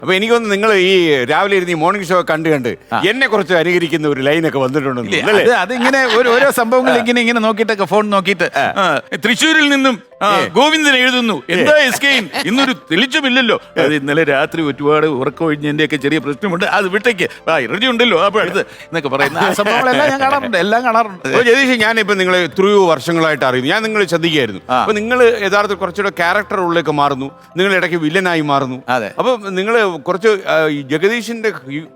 അപ്പൊ എനിക്കൊന്ന് നിങ്ങൾ ഈ രാവിലെ ഇരുന്ന് ഈ മോർണിംഗ് ഷോ കണ്ട് എന്നെ കുറച്ച് അനുകരിക്കുന്ന ഒരു ലൈനൊക്കെ വന്നിട്ടുണ്ടെന്ന്. അതിങ്ങനെ ഓരോ സംഭവങ്ങൾ ഇങ്ങനെ നോക്കിയിട്ടൊക്കെ ഫോൺ നോക്കിയിട്ട് തൃശ്ശൂരിൽ നിന്നും ഗോവിന്ദൻ എഴുതുന്നു എന്താ എസ്കെയിൻ ഇന്നൊരു തെളിച്ചമില്ലല്ലോ. അത് ഇന്നലെ രാത്രി ഒരുപാട് ഉറക്കമൊഴിഞ്ഞതിന്റെ ഒക്കെ ചെറിയ പ്രശ്നമുണ്ട്, അത് വിട്ടേക്ക് എനർജി ഉണ്ടല്ലോ അപ്പൊ അടുത്ത് എന്നൊക്കെ പറയുന്ന സംഭവങ്ങളെല്ലാം ഞാൻ കാണാറുണ്ട്, എല്ലാം കാണാറുണ്ട്. ജതീഷ്, ഞാനിപ്പോ നിങ്ങളെ എത്രയോ വർഷങ്ങളായിട്ട് അറിയുന്നു, ഞാൻ നിങ്ങൾ ശ്രദ്ധിക്കുകയായിരുന്നു. അപ്പൊ നിങ്ങൾ യഥാർത്ഥത്തിൽ കുറച്ചുകൂടെ ക്യാരക്ടർ റോളിലേക്ക് മാറുന്നു, നിങ്ങൾ ഇടയ്ക്ക് വില്ലനായി മാറുന്നു. അപ്പൊ നിങ്ങൾ കുറച്ച് ജഗദീഷിന്റെ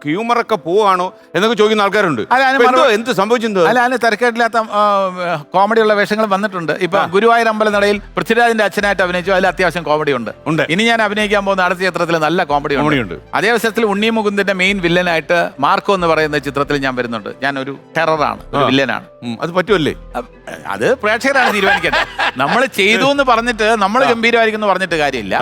ഹ്യൂമറൊക്കെ പോവാണോ എന്നൊക്കെ ചോദിക്കുന്ന ആൾക്കാരുണ്ട്. എന്ത് സംഭവിച്ചെന്തോ? അല്ല, അതിന് തിരക്കേട്ടില്ലാത്ത കോമഡിയുള്ള വേഷങ്ങൾ വന്നിട്ടുണ്ട്. ഇപ്പൊ ഗുരുവായൂർ അമ്പലനടയിൽ പൃഥ്വിരാജിന്റെ അച്ഛനായിട്ട് അഭിനയിച്ചു, അതിൽ അത്യാവശ്യം കോമഡി ഉണ്ട്. ഇനി ഞാൻ അഭിനയിക്കാൻ പോകുന്ന അടുത്ത ചിത്രത്തിൽ നല്ല കോമഡി ഉണ്ട്. അതേ അവസരത്തിൽ ഉണ്ണി മുകുന്ദന്റെ മെയിൻ വില്ലനായിട്ട് മാർക്കോ എന്ന് പറയുന്ന ചിത്രത്തിൽ ഞാൻ വരുന്നുണ്ട്. ഞാൻ ഒരു ടെററാണ്, ഒരു വില്ലനാണ്. അത് പറ്റുമല്ലേ? അത് പ്രേക്ഷകരാണ് തീരുമാനിക്കേണ്ടത്. നമ്മൾ ചെയ്തു എന്ന് പറഞ്ഞിട്ട് നമ്മൾ ഗംഭീരമായിരിക്കും എന്ന് പറഞ്ഞിട്ട് കാര്യമില്ല.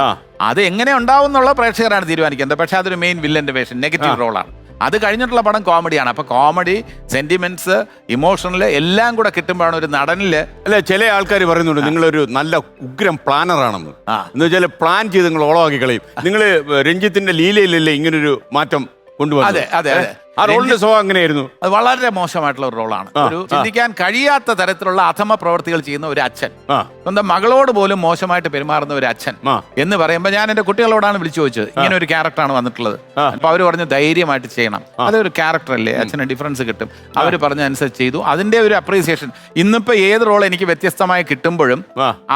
അത് എങ്ങനെ ഉണ്ടാവും എന്നുള്ള പ്രേക്ഷകരാണ് തീരുമാനിക്കേണ്ടത്. പക്ഷെ അതൊരു മെയിൻ വില്ലന്റെ വേഷം, നെഗറ്റീവ് റോളാണ്. അത് കഴിഞ്ഞിട്ടുള്ള പടം കോമഡിയാണ്. അപ്പൊ കോമഡി, സെന്റിമെന്റ്സ്, ഇമോഷണല് എല്ലാം കൂടെ കിട്ടുമ്പോഴാണ് ഒരു നടനില്. അല്ലെ, ചില ആൾക്കാർ പറയുന്നുണ്ട് നിങ്ങളൊരു നല്ല ഉഗ്രം പ്ലാനറാണെന്ന്. എന്ന് വെച്ചാൽ പ്ലാൻ ചെയ്ത് നിങ്ങൾ ഓളമാക്കി കളയും. നിങ്ങൾ രഞ്ജിത്തിന്റെ ലീലയിലല്ലേ ഇങ്ങനൊരു മാറ്റം കൊണ്ടുവന്നത്? അതെ അതെ അതെ. ആ റോളിന്റെ സ്വഭാവം അങ്ങനെയായിരുന്നു. അത് വളരെ മോശമായിട്ടുള്ള ഒരു റോളാണ്. ഒരു ചിന്തിക്കാൻ കഴിയാത്ത തരത്തിലുള്ള അധമ പ്രവർത്തികൾ ചെയ്യുന്ന ഒരു അച്ഛൻ, സ്വന്തം മകളോട് പോലും മോശമായിട്ട് പെരുമാറുന്ന ഒരു അച്ഛൻ എന്ന് പറയുമ്പോൾ ഞാൻ എന്റെ കുട്ടികളോടാണ് വിളിച്ചു ചോദിച്ചത്, ഇങ്ങനെ ഒരു ക്യാരക്ടറാണ് വന്നിട്ടുള്ളത്. അപ്പൊ അവര് പറഞ്ഞു ധൈര്യമായിട്ട് ചെയ്യണം, അതൊരു ക്യാരക്ടർ അല്ലേ, അച്ഛന് ഡിഫറൻസ് കിട്ടും. അവര് പറഞ്ഞ അനുസരിച്ച് ചെയ്തു. അതിന്റെ ഒരു അപ്രീസിയേഷൻ ഇന്നിപ്പോ ഏത് റോൾ എനിക്ക് വ്യത്യസ്തമായി കിട്ടുമ്പോഴും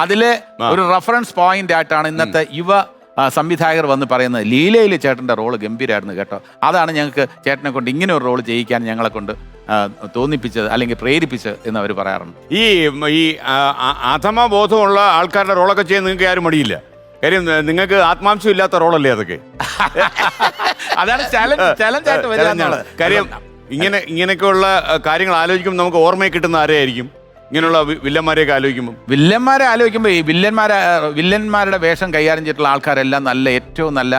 അതിലെ ഒരു റെഫറൻസ് പോയിന്റ് ആയിട്ടാണ് ഇന്നത്തെ യുവ സംവിധായകർ വന്ന് പറയുന്നത്, ലീലയിൽ ചേട്ടൻ്റെ റോള് ഗംഭീരമായിരുന്നു കേട്ടോ, അതാണ് ഞങ്ങൾക്ക് ചേട്ടനെ കൊണ്ട് ഇങ്ങനെ ഒരു റോൾ ചെയ്യിക്കാൻ ഞങ്ങളെ കൊണ്ട് തോന്നിപ്പിച്ചത് അല്ലെങ്കിൽ പ്രേരിപ്പിച്ചത് എന്ന് അവർ പറയാറുണ്ട്. ഈ അധമ ബോധമുള്ള ആൾക്കാരുടെ റോളൊക്കെ ചെയ്യാൻ നിങ്ങൾക്ക് ആരും മടിയില്ല. കാര്യം നിങ്ങൾക്ക് ആത്മാംശം ഇല്ലാത്ത റോളല്ലേ അതൊക്കെ. അതാണ് ചലഞ്ചായിട്ട് വരിക. കാര്യം ഇങ്ങനെയൊക്കെയുള്ള കാര്യങ്ങൾ ആലോചിക്കുമ്പോൾ നമുക്ക് ഓർമ്മയിൽ കിട്ടുന്ന ആരെയായിരിക്കും? ഇങ്ങനെയുള്ള വില്ലന്മാരെയൊക്കെ ആലോചിക്കുമ്പോൾ ഈ വില്ലന്മാരുടെ വേഷം കൈകാര്യം ചെയ്തിട്ടുള്ള ആൾക്കാരെല്ലാം നല്ല ഏറ്റവും നല്ല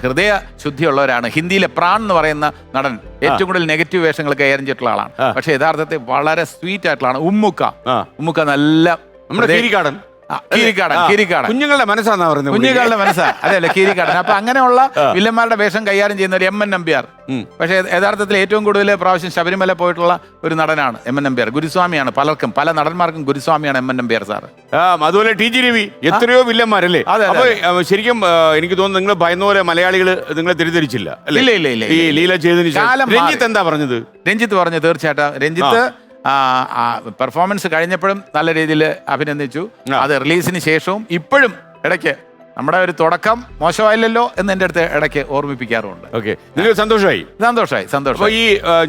ഹൃദയ ശുദ്ധിയുള്ളവരാണ്. ഹിന്ദിയിലെ പ്രാൺ എന്ന് പറയുന്ന നടൻ ഏറ്റവും കൂടുതൽ നെഗറ്റീവ് വേഷങ്ങൾ കൈകാര്യം ചെയ്തിട്ടുള്ള ആളാണ്. പക്ഷെ യഥാർത്ഥത്തിൽ വളരെ സ്വീറ്റ് ആയിട്ടുള്ളതാണ്. ഉമ്മുക്ക നല്ല നമ്മുടെ കീരിക്കാടൻ കുഞ്ഞുങ്ങളുടെ മനസ്സാണ് പറയുന്നത്. കുഞ്ഞുങ്ങളുടെ മനസ്സാ അതെയല്ലേ കീരിക്കാടൻ. അപ്പൊ അങ്ങനെയുള്ള വില്ലന്മാരുടെ വേഷം കൈകാര്യം ചെയ്യുന്ന ഒരു എം എൻ നമ്പ്യാർ. പക്ഷെ യഥാർത്ഥത്തിൽ ഏറ്റവും കൂടുതൽ പ്രാവശ്യം ശബരിമല പോയിട്ടുള്ള ഒരു നടനാണ് എം എൻ നമ്പ്യാർ. ഗുരുസ്വാമിയാണ് പലർക്കും, പല നടന്മാർക്കും ഗുരുസ്വാമിയാണ് എം എൻ നമ്പ്യാർ സാറ്. അതുപോലെ ടി ജി രവി, എത്രയോ വില്ലന്മാരല്ലേ. അപ്പൊ ശരിക്കും എനിക്ക് തോന്നുന്നു നിങ്ങൾ ഭയന്ന പോലെ മലയാളികൾ നിങ്ങളെ തിരിച്ചറിച്ചില്ല. ഇല്ല. ഈ ലീല ചെയ്തതിന് രഞ്ജിത്ത് എന്താ പറഞ്ഞത്? രഞ്ജിത്ത് പറഞ്ഞു തീർച്ചയായിട്ടും രഞ്ജിത്ത് പെർഫോമൻസ് കഴിഞ്ഞപ്പോഴും നല്ല രീതിയിൽ അഭിനന്ദിച്ചു. അത് റിലീസിന് ശേഷവും ഇപ്പോഴും ഇടയ്ക്ക് നമ്മുടെ ഒരു തുടക്കം മോശമായില്ലല്ലോ എന്ന് എൻ്റെ അടുത്ത് ഇടയ്ക്ക് ഓർമ്മിപ്പിക്കാറുണ്ട്. ഓക്കെ, നിങ്ങൾക്ക് സന്തോഷമായി? സന്തോഷം. ഈ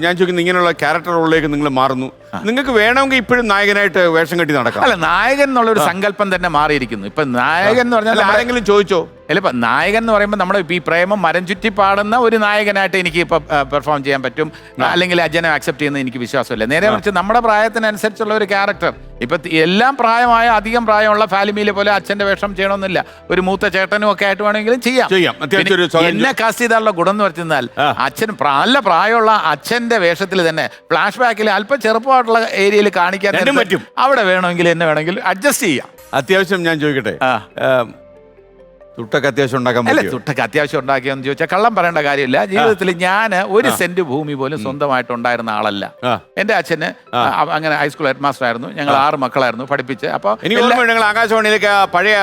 ഞാൻ ചോദിക്കുന്നത്, ഇങ്ങനെയുള്ള ക്യാരക്ടർ റോളിലേക്ക് നിങ്ങൾ മാറുന്നു, നിങ്ങൾക്ക് വേണമെങ്കിൽ ഇപ്പോഴും നായകനായിട്ട് വേഷം കെട്ടി നടക്കാം. അല്ല, നായകൻ എന്നുള്ളൊരു സങ്കല്പം തന്നെ മാറിയിരിക്കുന്നു. ഇപ്പൊ നായകൻ എന്ന് പറഞ്ഞാൽ ആരെങ്കിലും ചോദിച്ചോ? അല്ല, ഇപ്പൊ നായകൻ എന്ന് പറയുമ്പോൾ നമ്മുടെ ഈ പ്രേമം മരം ചുറ്റി പാടുന്ന ഒരു നായകനായിട്ട് എനിക്ക് ഇപ്പൊ പെർഫോം ചെയ്യാൻ പറ്റും, അല്ലെങ്കിൽ അജനെ അക്സെപ്റ്റ് ചെയ്യുന്ന എനിക്ക് വിശ്വാസമില്ല. നേരെ മറിച്ച് നമ്മുടെ പ്രായത്തിനനുസരിച്ചുള്ള ഒരു ക്യാരക്ടർ, ഇപ്പൊ എല്ലാം പ്രായമായ അധികം പ്രായമുള്ള ഫാലിമിയിലെ പോലെ അച്ഛന്റെ വേഷം ചെയ്യണമെന്നില്ല, ഒരു മൂത്ത ചേട്ടനും ഒക്കെ ആയിട്ട് വേണമെങ്കിലും ചെയ്യാം. എന്നെ കാസ്റ്റ് ചെയ്താലുള്ള ഗുണം എന്ന് പറഞ്ഞാൽ അച്ഛൻ നല്ല പ്രായമുള്ള അച്ഛന്റെ വേഷത്തിൽ തന്നെ ഫ്ലാഷ് ബാക്കിൽ അല്പം ചെറുപ്പമായിട്ടുള്ള ഏരിയയിൽ കാണിക്കാൻ പറ്റും. അവിടെ വേണമെങ്കിൽ എന്നെ വേണമെങ്കിൽ അഡ്ജസ്റ്റ് ചെയ്യാം. അത്യാവശ്യം ഞാൻ ചോദിക്കട്ടെ, തുട്ടൊക്കെ അത്യാവശ്യം ഉണ്ടാക്കാൻ പറ്റുമോ? തുട്ടൊക്കെ അത്യാവശ്യം ഉണ്ടാക്കിയെന്ന് ചോദിച്ചാൽ കള്ളം പറയേണ്ട കാര്യമില്ല. ജീവിതത്തിൽ ഞാൻ ഒരു സെന്റ് ഭൂമി പോലും സ്വന്തമായിട്ട് ഉണ്ടായിരുന്ന ആളല്ല. എന്റെ അച്ഛന് അങ്ങനെ ഹൈസ്കൂൾ ഹെഡ് മാസ്റ്റർ ആയിരുന്നു. ഞങ്ങൾ 6 മക്കളായിരുന്നു പഠിപ്പിച്ച്. അപ്പൊ ആകാശവാണിയിലേക്ക് പഴയ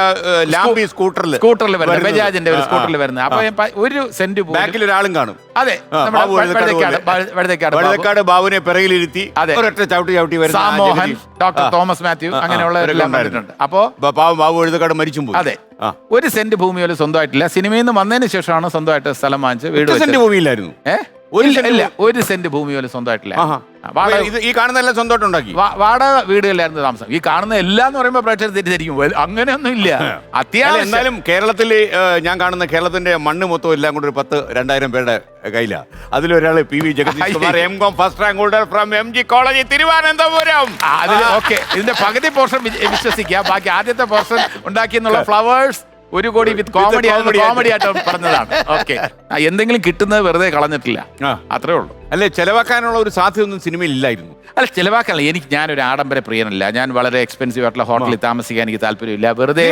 സ്കൂട്ടറിൽ വരുന്നത്, ബജാജിന്റെ ഒരു സ്കൂട്ടറിൽ വരുന്നത്. അപ്പൊ ഒരു സെന്റ് ബാക്കിൽ ഒരാളും കാണും. അതെ, വഴുതക്കാട് ബാബുവിനെ പിറകിലിരുത്തി ഒരൊറ്റ ചവിട്ടി വരുന്ന ഡോക്ടർ തോമസ് മാത്യു അങ്ങനെയുള്ളവരെല്ലാം കണ്ടിട്ടുണ്ട്. അപ്പൊ ബാബു വഴുതക്കാട് മരിച്ചു പോയി. അതെ, ഒരു സെന്റ് ഭൂമി പോലും സ്വന്തമായിട്ടില്ല. സിനിമയിൽ നിന്ന് വന്നതിന് ശേഷമാണ് സ്വന്തമായിട്ട് സ്ഥലം വാങ്ങിച്ച് വീട്. സെന്റ് ഭൂമിയിലായിരുന്നു. ഒരു സെന്റ് ഭൂമി പോലും സ്വന്തമായിട്ടില്ല. ഈ കാണുന്ന സ്വന്തമായിട്ട് ഉണ്ടാക്കി വാടക വീടുകളിലായിരുന്നു താമസം. ഈ കാണുന്ന എല്ലാം എന്ന് പറയുമ്പോൾ പ്രേക്ഷകർ തെറ്റിദ്ധരിക്കും, അങ്ങനെയൊന്നും ഇല്ല. അത്യാവശ്യം എന്നാലും കേരളത്തിൽ ഞാൻ കാണുന്ന കേരളത്തിന്റെ മണ്ണ് മൊത്തം എല്ലാം കൂടെ 10,000-2,000 പേരുടെ കയ്യിലാണ്. അതിലൊരാള് PV Jagadish Kumar, M.Com first rank holder from MG college, Thiruvananthapuram. Okay, ഇതിന്റെ പകുതി പോർഷൻ വിശ്വസിക്കുക, ബാക്കി ആദ്യത്തെ പോർഷൻ ഉണ്ടാക്കിയെന്നുള്ള ഫ്ലവേഴ്സ് 1 കോടി വിത്ത് കോമഡി ആയിട്ട് പറഞ്ഞതാണ്. ഓക്കെ, എന്തെങ്കിലും കിട്ടുന്നത് വെറുതെ കളഞ്ഞിട്ടില്ല, അത്രേ ഉള്ളൂ. അല്ലെ ചെലവാക്കാനുള്ള ഒരു സാധ്യതയൊന്നും സിനിമയിൽ ഇല്ലായിരുന്നു. അല്ല ചിലവാക്കാനല്ല, ഞാനൊരു ആഡംബര പ്രിയനല്ല. ഞാൻ വളരെ എക്സ്പെൻസീവ് ആയിട്ടുള്ള ഹോട്ടലിൽ താമസിക്കാൻ എനിക്ക് താല്പര്യമില്ല. വെറുതെ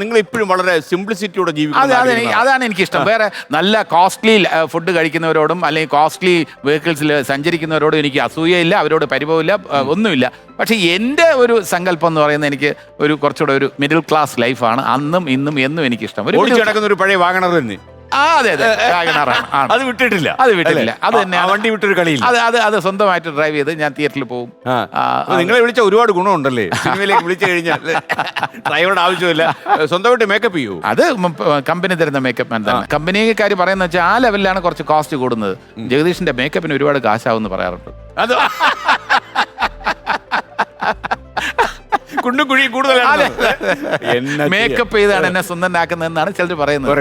നിങ്ങൾ ഇപ്പോഴും വളരെ സിംപ്ലിസിറ്റിയോടെ അതാണ് എനിക്കിഷ്ടം. വേറെ നല്ല കോസ്റ്റ്ലി ഫുഡ് കഴിക്കുന്നവരോടും അല്ലെങ്കിൽ കോസ്റ്റ്ലി വെഹിക്കിൾസിൽ സഞ്ചരിക്കുന്നവരോടും എനിക്ക് അസൂയയില്ല, അവരോട് പരിഭവമില്ല, ഒന്നുമില്ല. പക്ഷെ എൻ്റെ ഒരു സങ്കല്പം എന്ന് പറയുന്നത് എനിക്ക് ഒരു കുറച്ചുകൂടെ ഒരു മിഡിൽ ക്ലാസ് ലൈഫാണ് അന്നും ഇന്നും എന്നും എനിക്കിഷ്ടം. ഒരു പഴയ വാഗണർ തന്നെ. അതെ അതെ, അത് വിട്ടിട്ടില്ല. അത് തന്നെ വണ്ടി വിട്ടൊരു കളിയില്ല. അത് സ്വന്തമായിട്ട് ഡ്രൈവ് ചെയ്ത് ഞാൻ തിയേറ്ററിൽ പോകും. നിങ്ങളെ വിളിച്ച ഒരുപാട് ഗുണമുണ്ടല്ലേ സിനിമയിലേക്ക് വിളിച്ചു കഴിഞ്ഞാൽ. ഡ്രൈവറുടെ ആവശ്യമില്ല, സ്വന്തമായിട്ട് മേക്കപ്പ് ചെയ്യൂ. അത് കമ്പനി തരുന്ന മേക്കപ്പ് മാൻ തന്നെ. കമ്പനിക്കാർ പറയുന്ന വെച്ചാൽ ആ ലെവലിലാണ് കുറച്ച് കോസ്റ്റ് കൂടുന്നത്. ജഗദീഷിന്റെ മേക്കപ്പിന് ഒരുപാട് കാശാവെന്ന് പറയാറുണ്ട്. അത് കുണ്ടും കുഴി കൂടുതലാണ്. മേക്കപ്പ് ചെയ്താണ് എന്നെ സ്വന്തം ആക്കുന്നതെന്നാണ് ചിലർ പറയുന്നത്.